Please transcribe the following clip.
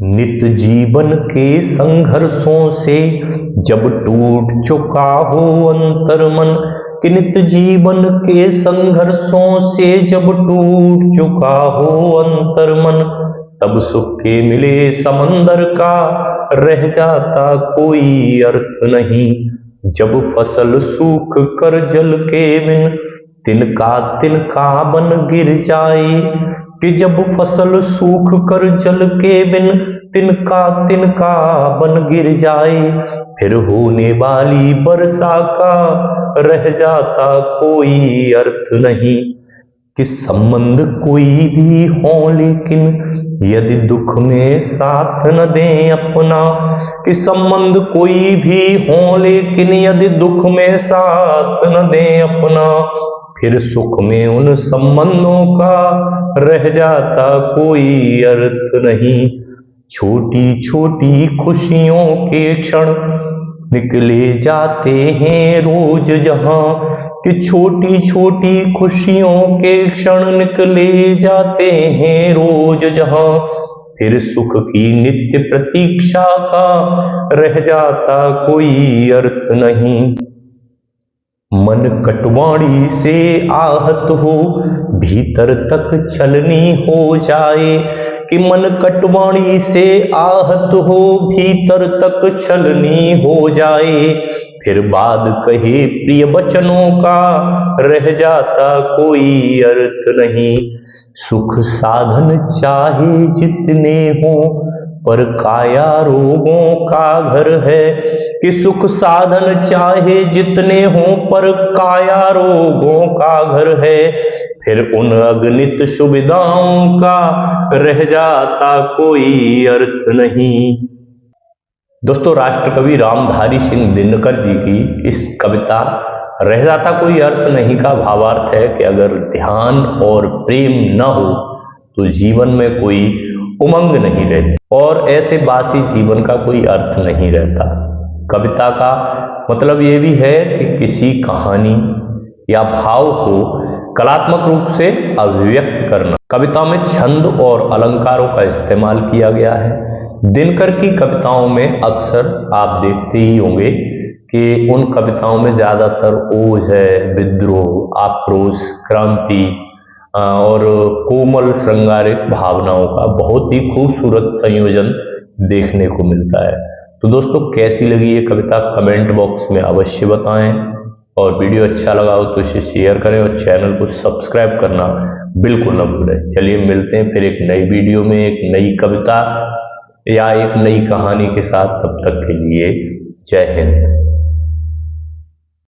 नित जीवन के संघर्षों से जब टूट चुका हो अंतर्मन, कि नित जीवन के संघर्षों से जब टूट चुका हो अंतर्मन, तब सुख के मिले समंदर का रह जाता कोई अर्थ नहीं। जब फसल सूख कर जल के बिन तिनका तिनका बन गिर जाए, कि जब फसल सूख कर जल के बिन तिनका तिनका बन गिर जाए, फिर होने वाली वर्षा का रह जाता कोई अर्थ नहीं। कि संबंध कोई भी हो लेकिन यदि दुख में साथ न दें अपना, कि संबंध कोई भी हो लेकिन यदि दुख में साथ न दें अपना, फिर सुख में उन संबंधों का रह जाता कोई अर्थ नहीं। छोटी छोटी खुशियों के क्षण निकले जाते हैं रोज जहां, कि छोटी छोटी खुशियों के क्षण निकले जाते हैं रोज जहां, फिर सुख की नित्य प्रतीक्षा का रह जाता कोई अर्थ नहीं। मन कटवाणी से आहत हो भीतर तक छलनी हो जाए, कि मन कटवाणी से आहत हो भीतर तक छलनी हो जाए, फिर बाद कहे प्रिय वचनों का रह जाता कोई अर्थ नहीं। सुख साधन चाहे जितने हो पर काया रोगों का घर है, कि सुख साधन चाहे जितने हो पर काया रोगों का घर है, फिर उन अगणित सुविधाओं का रह जाता कोई अर्थ नहीं। दोस्तों, राष्ट्रकवि रामधारी सिंह दिनकर जी की इस कविता रह जाता कोई अर्थ नहीं का भावार्थ है कि अगर ध्यान और प्रेम न हो तो जीवन में कोई उमंग नहीं रहती और ऐसे बासी जीवन का कोई अर्थ नहीं रहता। कविता का मतलब ये भी है कि किसी कहानी या भाव को कलात्मक रूप से अभिव्यक्त करना। कविता में छंद और अलंकारों का इस्तेमाल किया गया है। दिनकर की कविताओं में अक्सर आप देखते ही होंगे कि उन कविताओं में ज्यादातर ओज है, विद्रोह, आक्रोश, क्रांति और कोमल श्रृंगारिक भावनाओं का बहुत ही खूबसूरत संयोजन देखने को मिलता है। तो दोस्तों, कैसी लगी ये कविता कमेंट बॉक्स में अवश्य बताएं, और वीडियो अच्छा लगा हो तो इसे शेयर करें और चैनल को सब्सक्राइब करना बिल्कुल न भूलें। चलिए मिलते हैं फिर एक नई वीडियो में एक नई कविता या एक नई कहानी के साथ। तब तक के लिए जय हिंद।